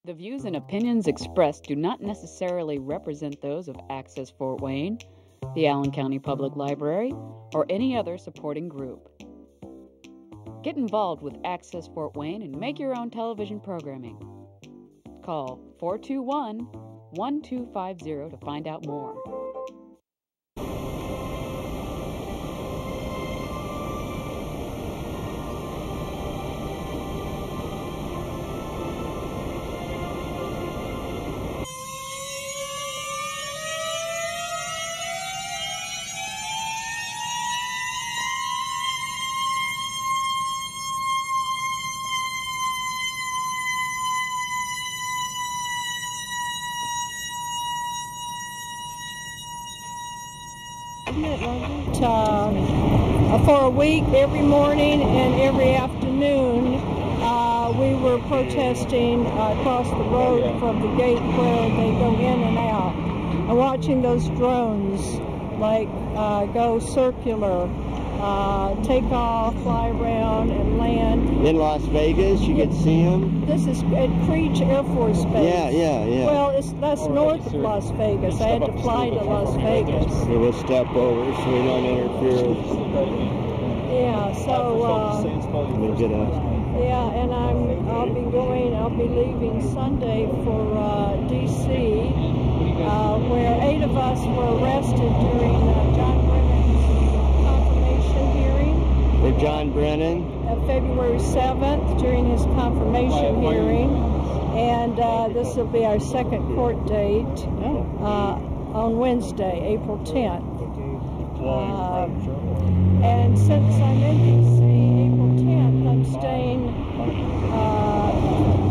The views and opinions expressed do not necessarily represent those of Access Fort Wayne, the Allen County Public Library, or any other supporting group. Get involved with Access Fort Wayne and make your own television programming. Call 421-1250 to find out more. For a week, every morning and every afternoon, we were protesting across the road from the gate where they go in and out, and watching those drones go circular, take off, fly around, and land. In Las Vegas, you could see them? This is at Creech Air Force Base. Yeah. Well, that's north of Las Vegas. I had to fly to Las Vegas. We'll step over so we don't interfere. Yeah, so, Let me get up. yeah, and I'll be leaving Sunday for D.C., where 8 of us were arrested during John Brennan's confirmation hearing. For John Brennan? February 7th, during his confirmation hearing. And this will be our second court date on Wednesday, April 10th. And since I'm in D.C. April 10th, I'm staying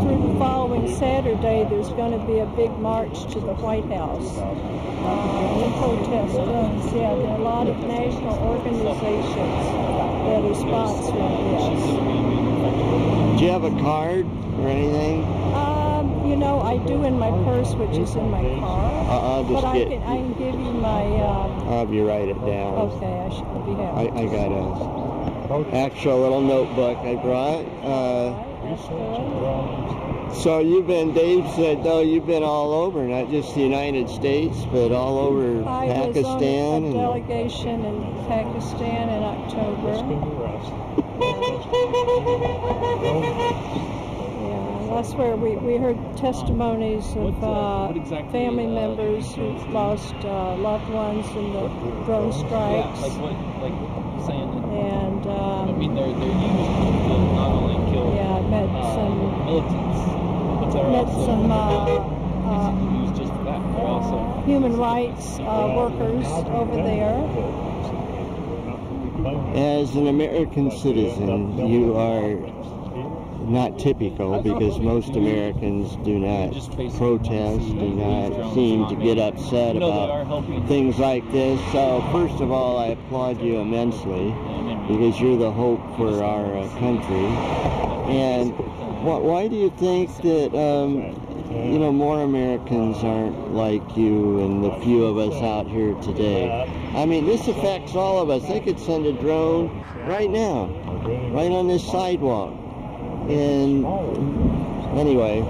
through the following Saturday. There's going to be a big march to the White House in protest drones. Yeah, there are a lot of national organizations that are sponsoring this. Do you have a card or anything? You know, I do in my purse, which is in my car. I'll just I can give you my... I'll have you write it down. Okay, I should be happy. I got a actual little notebook I brought. That's good. So Dave said, though, you've been all over, not just the United States, but all over Pakistan. I was on a delegation in Pakistan in October. That's where we heard testimonies of family members who've lost loved ones in the drone strikes. And they're used to not only kill used just for that. They're also human rights workers over there. As an American citizen, you are not typical, because most Americans do not protest, do not seem to get upset about things like this. So first of all, I applaud you immensely, because you're the hope for our country. And why do you think that more Americans aren't like you and the few of us out here today? I mean, this affects all of us. They could send a drone right now, right on this sidewalk. And anyway.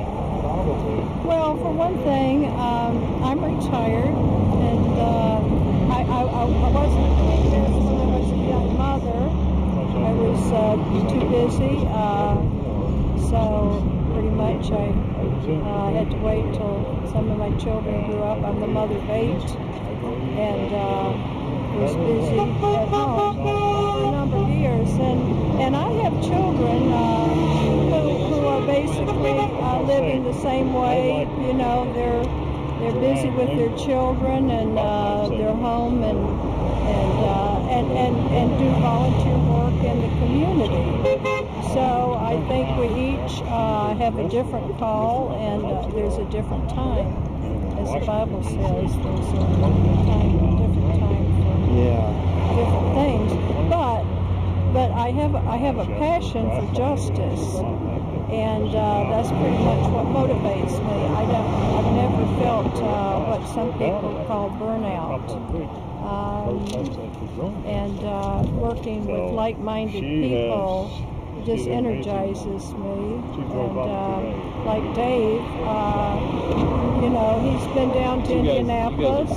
Well, for one thing, I'm retired, and I wasn't doing this when I was a young mother. I was too busy, so pretty much I had to wait till some of my children grew up. I'm the mother of 8, and was busy at home for a number of years. And I have children who are basically living the same way. You know, they're busy with their children and their home and do volunteer work in the community. So I think we each have a different call, and there's a different time. As the Bible says, there's a different time for different things. But I have a passion for justice, and that's pretty much what motivates me. I've never felt what some people call burnout. And working with like-minded people just energizes me. And like Dave, you know, he's been down to Indianapolis,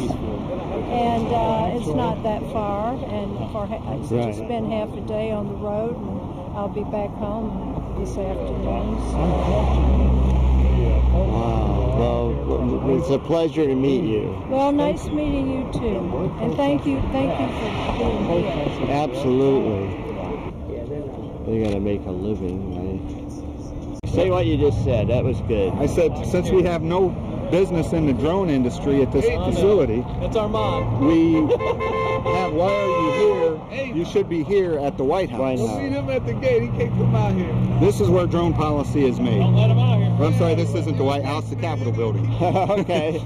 and it's not that far, and it's just been half a day on the road, and I'll be back home this afternoon. Wow. Well, it's a pleasure to meet you. Well, nice meeting you too, and thank you for being here. Absolutely. We got to make a living. Say what you just said. That was good. I said, since we have no business in the drone industry at this facility, that's our mod. We have, why are you here? You should be here at the White House. We'll meet him at the gate. He can't come out here. This is where drone policy is made. Don't let him out here. Well, I'm sorry, this isn't the White House, the Capitol building. Okay.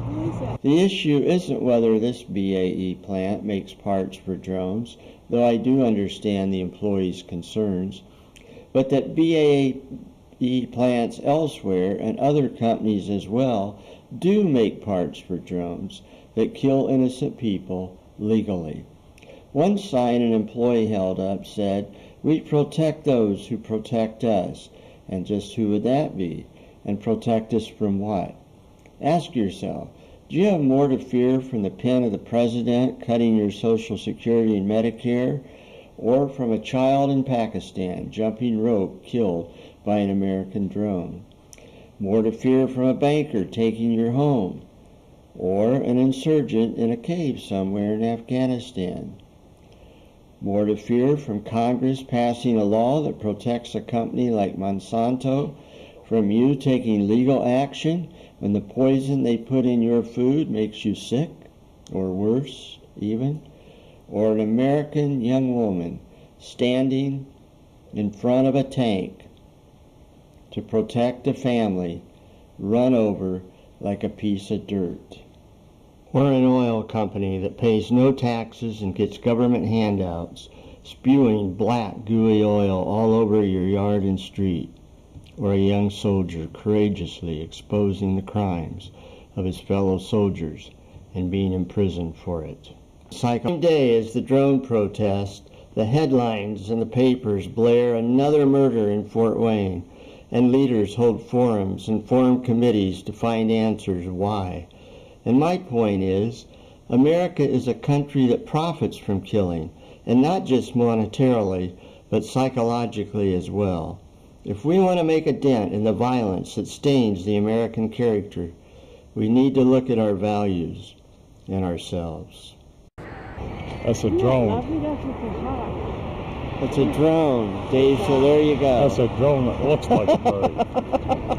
The issue isn't whether this BAE plant makes parts for drones, though I do understand the employees' concerns, but that BAE plants elsewhere and other companies as well do make parts for drones that kill innocent people legally. One sign an employee held up said, "We protect those who protect us." And just who would that be? And protect us from what? Ask yourself, do you have more to fear from the pen of the president cutting your Social Security and Medicare, or from a child in Pakistan jumping rope killed by an American drone? More to fear from a banker taking your home, or an insurgent in a cave somewhere in Afghanistan? More to fear from Congress passing a law that protects a company like Monsanto from you taking legal action when the poison they put in your food makes you sick, or worse even? Or an American young woman standing in front of a tank to protect a family run over like a piece of dirt? Or an oil company that pays no taxes and gets government handouts, spewing black, gooey oil all over your yard and street? Or a young soldier courageously exposing the crimes of his fellow soldiers and being imprisoned for it? Same day as the drone protest, the headlines in the papers blare another murder in Fort Wayne, and leaders hold forums and form committees to find answers why. And my point is, America is a country that profits from killing, and not just monetarily, but psychologically as well. If we want to make a dent in the violence that stains the American character, we need to look at our values and ourselves. That's a drone. It's a drone, Dave, so there you go. That's a drone that looks like a bird.